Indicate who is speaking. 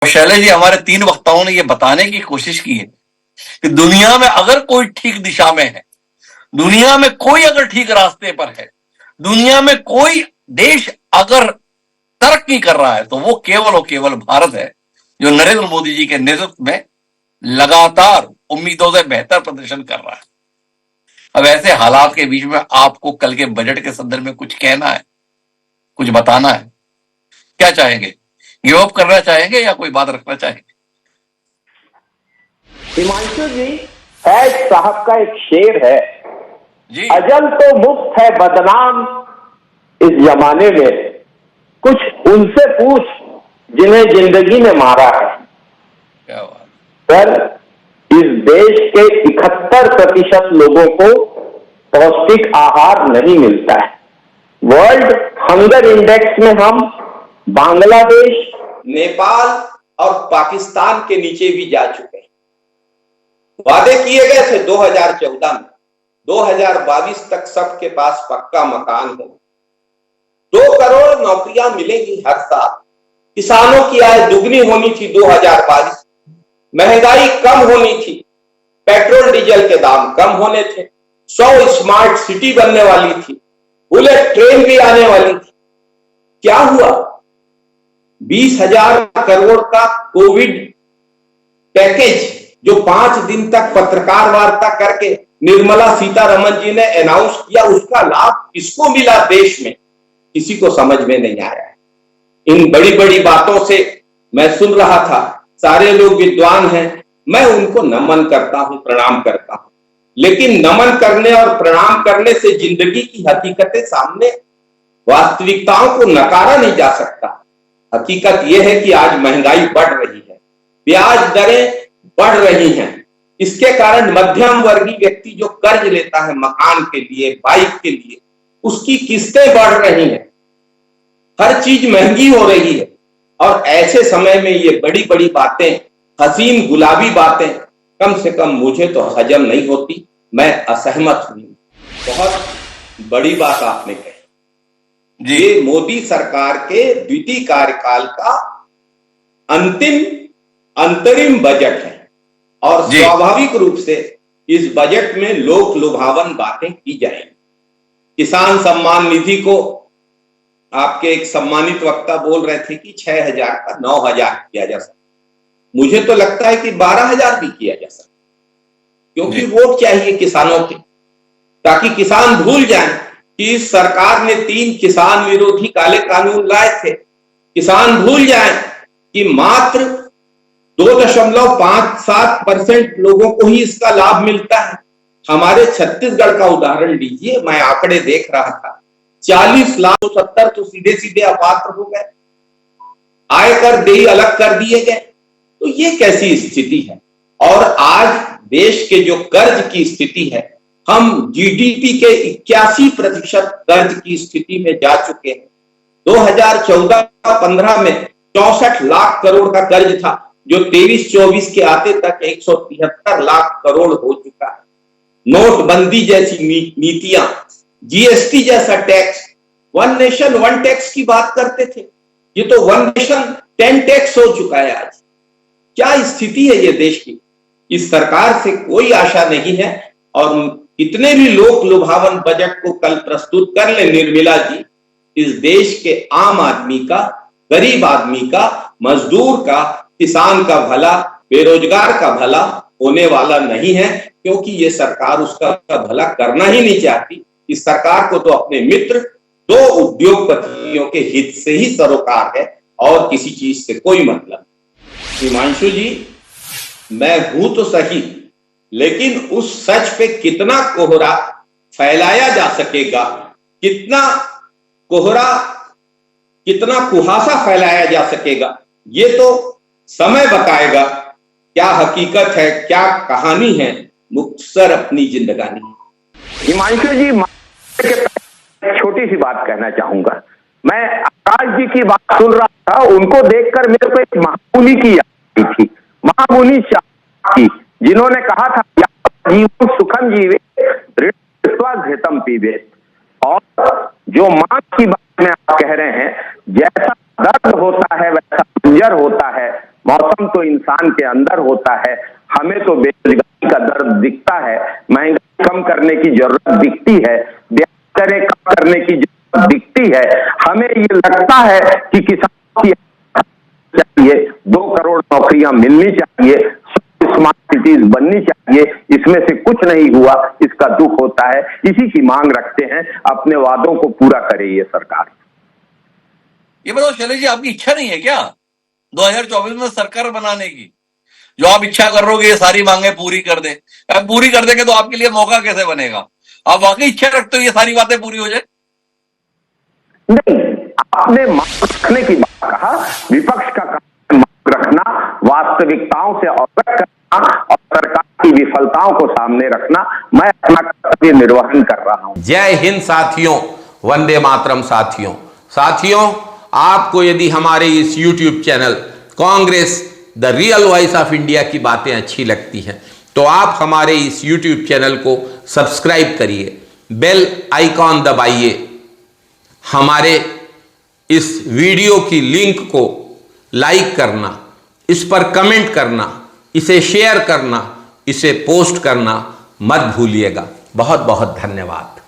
Speaker 1: शैलेश जी, हमारे तीन वक्ताओं ने ये बताने की कोशिश की है कि दुनिया में अगर कोई ठीक दिशा में है, दुनिया में कोई अगर ठीक रास्ते पर है, दुनिया में कोई देश अगर तरक्की कर रहा है, तो वो केवल और केवल भारत है, जो नरेंद्र मोदी जी के नेतृत्व में लगातार उम्मीदों से बेहतर प्रदर्शन कर रहा है। अब ऐसे हालात के बीच में आपको कल के बजट के संदर्भ में कुछ कहना है, कुछ बताना है, क्या चाहेंगे? गिव अप करना चाहेंगे या कोई बात रखना चाहेंगे?
Speaker 2: हिमांशु जी, फैज साहब का एक शेर है
Speaker 1: जी,
Speaker 2: अजल तो मुफ्त है बदनाम इस जमाने में, कुछ उनसे पूछ जिन्हें जिंदगी ने मारा है।
Speaker 1: क्या बात।
Speaker 2: सर, इस देश के 71% लोगों को पौष्टिक आहार नहीं मिलता है। वर्ल्ड हंगर इंडेक्स में हम बांग्लादेश, नेपाल और पाकिस्तान के नीचे भी जा चुके हैं। वादे किए गए थे 2014 में 2022 तक सबके पास पक्का मकान हो, 2 करोड़ नौकरियां मिलेंगी हर साल, किसानों की आय दुगनी होनी थी 2022, महंगाई कम होनी थी, पेट्रोल डीजल के दाम कम होने थे, 100 स्मार्ट सिटी बनने वाली थी, बुलेट ट्रेन भी आने वाली थी। क्या हुआ? 20,000 करोड़ का कोविड पैकेज जो 5 दिन तक पत्रकार वार्ता करके निर्मला सीतारमण जी ने अनाउंस किया, उसका लाभ किसको मिला देश में? किसी को समझ में नहीं आया है। इन बड़ी बड़ी बातों से मैं सुन रहा था, सारे लोग विद्वान हैं, मैं उनको नमन करता हूं, प्रणाम करता हूं, लेकिन नमन करने और प्रणाम करने से जिंदगी की हकीकतें सामने, वास्तविकताओं को नकारा नहीं जा सकता। हकीकत यह है कि आज महंगाई बढ़ रही है, ब्याज दरें बढ़ रही हैं। इसके कारण मध्यम वर्गीय व्यक्ति जो कर्ज लेता है मकान के लिए, बाइक के लिए, उसकी किस्तें बढ़ रही हैं, हर चीज महंगी हो रही है। और ऐसे समय में ये बड़ी बड़ी बातें, हसीन गुलाबी बातें, कम से कम मुझे तो हजम नहीं होती, मैं असहमत हूं। बहुत बड़ी बात आपने कही। ये मोदी सरकार के द्वितीय कार्यकाल का अंतरिम बजट है और स्वाभाविक रूप से इस बजट में लोक लुभावन बातें की जाएंगी। किसान सम्मान निधि को आपके एक सम्मानित वक्ता बोल रहे थे कि 6,000 का 9,000 किया जा सकता, मुझे तो लगता है कि 12,000 भी किया जा सकता, क्योंकि वोट चाहिए किसानों के, ताकि किसान भूल जाएं कि इस सरकार ने 3 किसान विरोधी काले कानून लाए थे। किसान भूल जाएं कि मात्र 2.57% लोगों को ही इसका लाभ मिलता है। हमारे छत्तीसगढ़ का उदाहरण लीजिए, मैं आंकड़े देख रहा था, 40,70,000 तो सीधे सीधे अपात्र हो गए, आयकर देय अलग कर दिए गए। तो ये कैसी स्थिति है? और आज देश के जो कर्ज की स्थिति है, हम जीडीपी के 81% कर्ज की स्थिति में जा चुके हैं। 2014-15 में 64 लाख करोड़ का कर्ज था, जो 23-24 के आते तक 173 लाख करोड़ हो चुका है। नोटबंदी जैसी नीतियां, जीएसटी जैसा टैक्स, 1 नेशन 1 टैक्स की बात करते थे, ये तो 1 नेशन 10 टैक्स हो चुका है आज। क्या स्थिति है ये देश की? इस सरकार से कोई आशा नहीं है। और कितने भी लोक लुभावन बजट को कल प्रस्तुत कर ले निर्मला जी, इस देश के आम आदमी का, गरीब आदमी का, मजदूर का, किसान का भला, बेरोजगार का भला होने वाला नहीं है, क्योंकि ये सरकार उसका भला करना ही नहीं चाहती। इस सरकार को तो अपने मित्र 2 उद्योगपतियों के हित से ही सरोकार है और किसी चीज से कोई मतलब। हिमांशु जी, मैं हूं तो सही, लेकिन उस सच पे कितना कोहरा फैलाया जा सकेगा, कितना कोहरा, कितना कुहासा फैलाया जा सकेगा, ये तो समय बताएगा। क्या हकीकत है, क्या कहानी है, मुख्तसर अपनी जिंदगानी। हिमांशु जी, छोटी सी बात कहना चाहूंगा। मैं आकाश जी की बात सुन रहा था, उनको देखकर मेरे को एक महामुनि की याद आई थी, महामुनि शाह की, जिन्होंने कहा था जीवन सुखम जीवे घृतम पीवे। और जो मां की बात में आप कह रहे हैं, जैसा दर्द होता है वैसा मंजर होता है,
Speaker 3: मौसम तो इंसान के अंदर होता है। हमें तो बेरोजगारी का दर्द दिखता है, महंगाई कम करने की जरूरत दिखती है, ब्याज दरें कम करने की जरूरत दिखती है। हमें ये लगता है कि किसानों की चाहिए, 2 करोड़ नौकरियां मिलनी चाहिए, स्मार्ट सिटीज बननी चाहिए। इसमें से कुछ नहीं हुआ, इसका दुख होता है। इसी की मांग रखते हैं, अपने वादों को पूरा करे ये सरकार।
Speaker 1: ये बताओ शैलेश जी, आपकी इच्छा नहीं है क्या 2024 में सरकार बनाने की? जो आप इच्छा कर रहे हो कि ये सारी मांगे पूरी कर दे, अब पूरी कर देंगे तो आपके लिए मौका कैसे बनेगा? आप वाकई इच्छा रखते हो ये सारी बातें पूरी हो जाए?
Speaker 3: नहीं, आपने मांग रखने की बात कहा, विपक्ष का काम मांग रखना, वास्तविकताओं से अवगत करना और सरकार की विफलताओं को सामने रखना। मैं अपना कर्तव्य निर्वहन कर रहा हूं।
Speaker 4: जय हिंद साथियों, वंदे मातरम साथियों। साथियों, आपको यदि हमारे इस YouTube channel Congress the real voice of India की बातें अच्छी लगती हैं तो आप हमारे इस YouTube चैनल को सब्सक्राइब करिए, बेल आइकॉन दबाइए, हमारे इस वीडियो की लिंक को लाइक करना, इस पर कमेंट करना, इसे शेयर करना, इसे पोस्ट करना मत भूलिएगा। बहुत बहुत धन्यवाद।